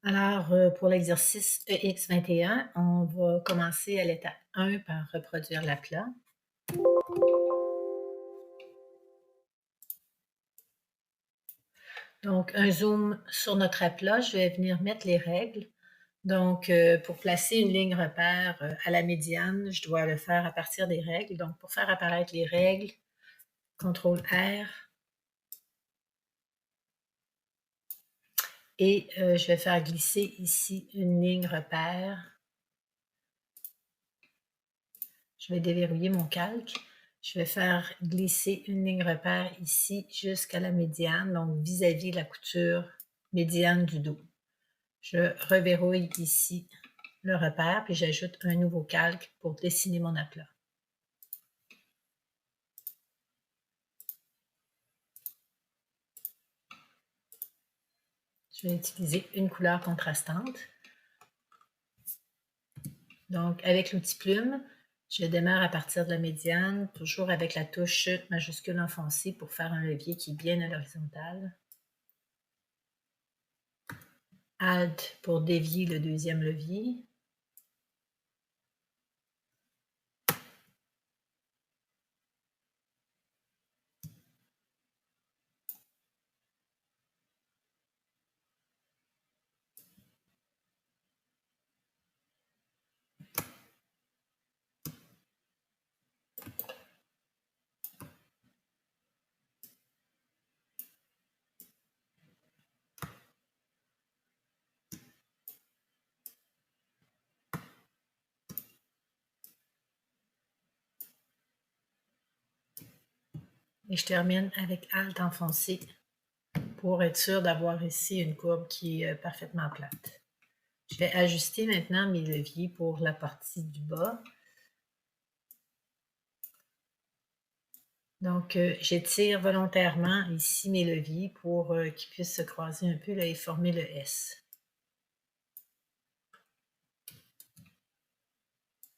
Alors, pour l'exercice EX21, on va commencer à l'étape 1 par reproduire l'aplat. Donc, un zoom sur notre aplat, je vais venir mettre les règles. Donc, pour placer une ligne repère à la médiane, je dois le faire à partir des règles. Donc, pour faire apparaître les règles, CTRL-R. Et je vais faire glisser ici une ligne repère. Je vais déverrouiller mon calque. Je vais faire glisser une ligne repère ici jusqu'à la médiane, donc vis-à-vis la couture médiane du dos. Je reverrouille ici le repère, puis j'ajoute un nouveau calque pour dessiner mon aplat. Je vais utiliser une couleur contrastante. Donc, avec l'outil plume, je démarre à partir de la médiane, toujours avec la touche majuscule enfoncée pour faire un levier qui est bien à l'horizontale. Alt pour dévier le deuxième levier. Et je termine avec Alt enfoncé pour être sûr d'avoir ici une courbe qui est parfaitement plate. Je vais ajuster maintenant mes leviers pour la partie du bas. Donc, j'étire volontairement ici mes leviers pour qu'ils puissent se croiser un peu là, et former le S.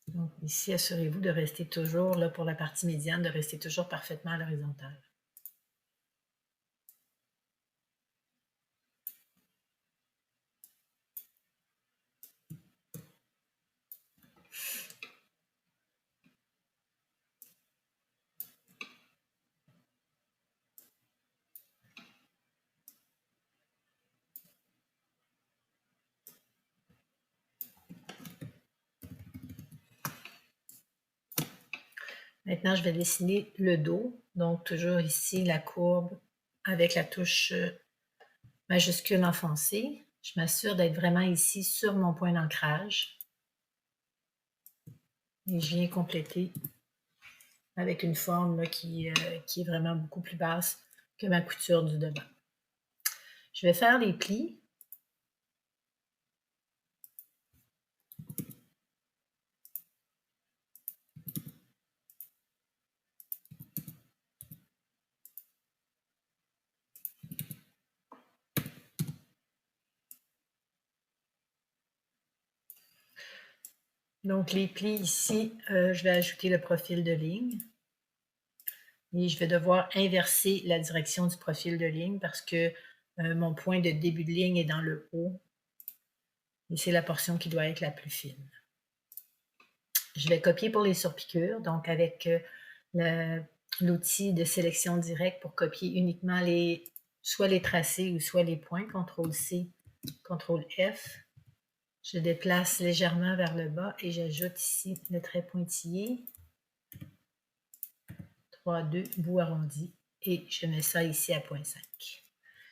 Donc, ici, assurez-vous de rester toujours, là, pour la partie médiane, de rester toujours parfaitement à l'horizontale. Maintenant, je vais dessiner le dos. Donc, toujours ici, la courbe avec la touche majuscule enfoncée. Je m'assure d'être vraiment ici sur mon point d'ancrage. Et je viens compléter avec une forme là, qui est vraiment beaucoup plus basse que ma couture du devant. Je vais faire les plis. Donc, les plis ici, je vais ajouter le profil de ligne. Et je vais devoir inverser la direction du profil de ligne parce que mon point de début de ligne est dans le haut. Et c'est la portion qui doit être la plus fine. Je vais copier pour les surpiqûres, donc avec l'outil de sélection directe pour copier uniquement soit les tracés ou soit les points, CTRL-C, CTRL-F. Je déplace légèrement vers le bas et j'ajoute ici le trait pointillé. 3, 2, bout arrondi. Et je mets ça ici à 0.5.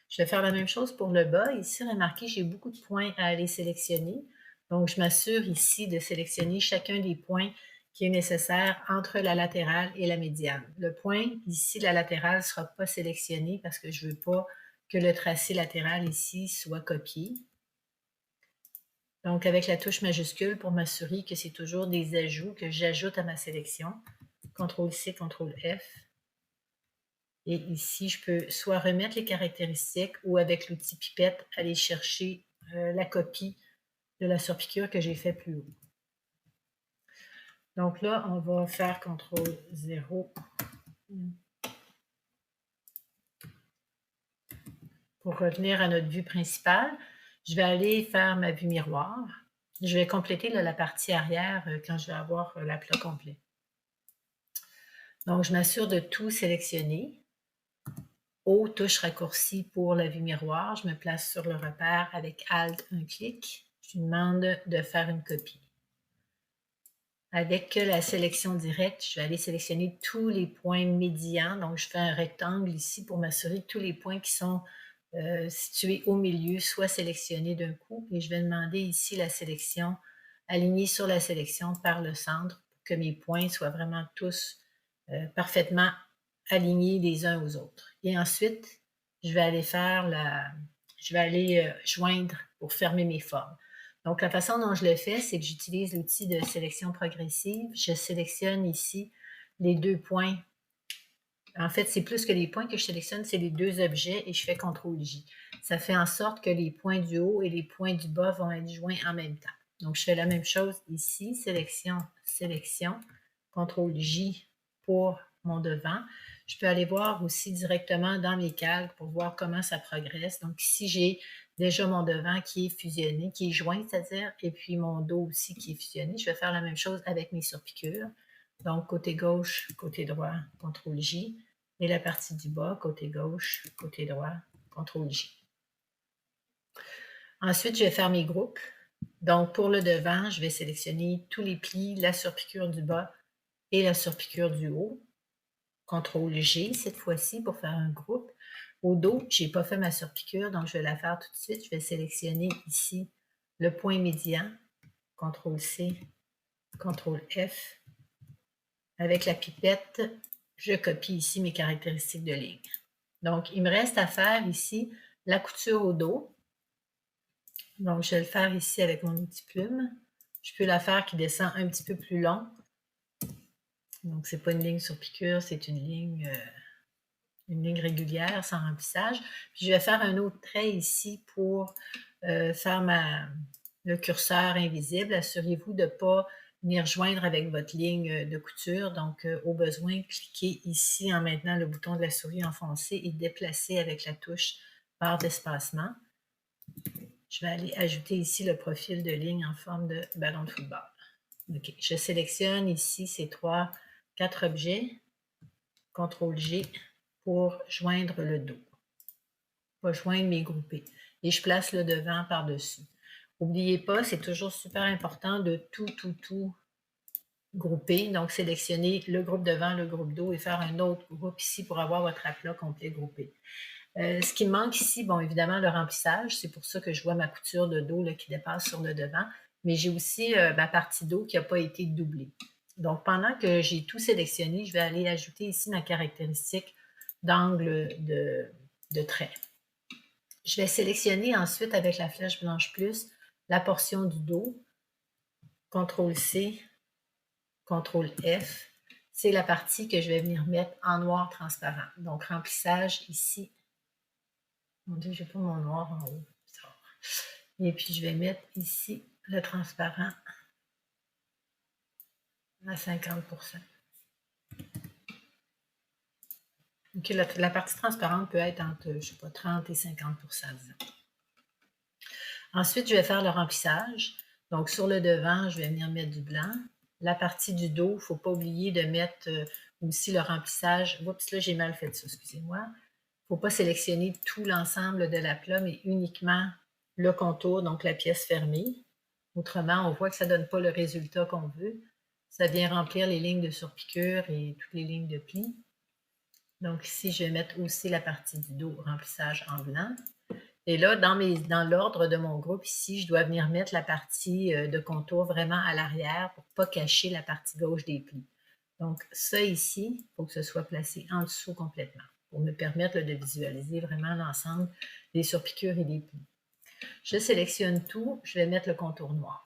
Je vais faire la même chose pour le bas. Ici, remarquez, j'ai beaucoup de points à aller sélectionner. Donc, je m'assure ici de sélectionner chacun des points qui est nécessaire entre la latérale et la médiane. Le point, ici, la latérale ne sera pas sélectionné parce que je ne veux pas que le tracé latéral ici soit copié. Donc, avec la touche majuscule pour m'assurer que c'est toujours des ajouts que j'ajoute à ma sélection. CTRL-C, CTRL-F. Et ici, je peux soit remettre les caractéristiques ou avec l'outil pipette, aller chercher la copie de la surpiqûre que j'ai fait plus haut. Donc là, on va faire CTRL-0 pour revenir à notre vue principale. Je vais aller faire ma vue miroir. Je vais compléter là, la partie arrière quand je vais avoir l'aplat complet. Donc, je m'assure de tout sélectionner. O, touche raccourcie pour la vue miroir. Je me place sur le repère avec Alt, un clic. Je lui demande de faire une copie. Avec la sélection directe, je vais aller sélectionner tous les points médians. Donc, je fais un rectangle ici pour m'assurer que tous les points qui sont situés au milieu soient sélectionnés d'un coup. Et je vais demander ici la sélection, alignée sur la sélection par le centre pour que mes points soient vraiment tous parfaitement alignés les uns aux autres. Et ensuite, je vais aller joindre pour fermer mes formes. Donc, la façon dont je le fais, c'est que j'utilise l'outil de sélection progressive. Je sélectionne ici les 2 points. En fait, c'est plus que les points que je sélectionne, c'est les 2 objets et je fais CTRL-J. Ça fait en sorte que les points du haut et les points du bas vont être joints en même temps. Donc, je fais la même chose ici, sélection, sélection, CTRL-J pour mon devant. Je peux aller voir aussi directement dans mes calques pour voir comment ça progresse. Donc, ici, j'ai déjà mon devant qui est fusionné, qui est joint, c'est-à-dire, et puis mon dos aussi qui est fusionné. Je vais faire la même chose avec mes surpiqûres. Donc, côté gauche, côté droit, CTRL-J. Et la partie du bas, côté gauche, côté droit, CTRL-J. Ensuite, je vais faire mes groupes. Donc, pour le devant, je vais sélectionner tous les plis, la surpiqûre du bas et la surpiqûre du haut. CTRL-G cette fois-ci pour faire un groupe. Au dos, je n'ai pas fait ma surpiqûre, donc je vais la faire tout de suite. Je vais sélectionner ici le point médian. CTRL-C, CTRL-F. Avec la pipette, je copie ici mes caractéristiques de ligne. Donc, il me reste à faire ici la couture au dos. Donc, je vais le faire ici avec mon outil plume. Je peux la faire qui descend un petit peu plus long. Donc, ce n'est pas une ligne sur piqûre, c'est une ligne régulière sans remplissage. Puis, je vais faire un autre trait ici pour faire le curseur invisible. Assurez-vous de ne pas venir joindre avec votre ligne de couture. Donc, au besoin, cliquez ici en maintenant le bouton de la souris enfoncé et déplacez avec la touche barre d'espacement. Je vais aller ajouter ici le profil de ligne en forme de ballon de football. OK. Je sélectionne ici ces 4 objets. CTRL-G pour joindre le dos. Pour joindre mes groupés. Et je place le devant par-dessus. N'oubliez pas, c'est toujours super important de tout grouper. Donc, sélectionner le groupe devant, le groupe dos et faire un autre groupe ici pour avoir votre aplat complet groupé. Ce qui me manque ici, bon, évidemment, le remplissage. C'est pour ça que je vois ma couture de dos là, qui dépasse sur le devant. Mais j'ai aussi ma partie dos qui n'a pas été doublée. Donc, pendant que j'ai tout sélectionné, je vais aller ajouter ici ma caractéristique d'angle de trait. Je vais sélectionner ensuite avec la flèche blanche plus la portion du dos. CTRL-C, CTRL-F. C'est la partie que je vais venir mettre en noir transparent. Donc, remplissage ici. Mon Dieu, je n'ai pas mon noir en haut. Et puis, je vais mettre ici le transparent à 50%. Donc, la partie transparente peut être entre, je ne sais pas, 30 et 50%, disons. Ensuite, je vais faire le remplissage. Donc, sur le devant, je vais venir mettre du blanc. La partie du dos, il ne faut pas oublier de mettre aussi le remplissage. Oups, là, j'ai mal fait ça, excusez-moi. Il ne faut pas sélectionner tout l'ensemble de l'aplat, mais uniquement le contour, donc la pièce fermée. Autrement, on voit que ça ne donne pas le résultat qu'on veut. Ça vient remplir les lignes de surpiqûre et toutes les lignes de plis. Donc ici, je vais mettre aussi la partie du dos, remplissage en blanc. Et là, dans l'ordre de mon groupe, ici, je dois venir mettre la partie de contour vraiment à l'arrière pour ne pas cacher la partie gauche des plis. Donc, ça ici, il faut que ce soit placé en dessous complètement pour me permettre de visualiser vraiment l'ensemble des surpiqûres et des plis. Je sélectionne tout, je vais mettre le contour noir.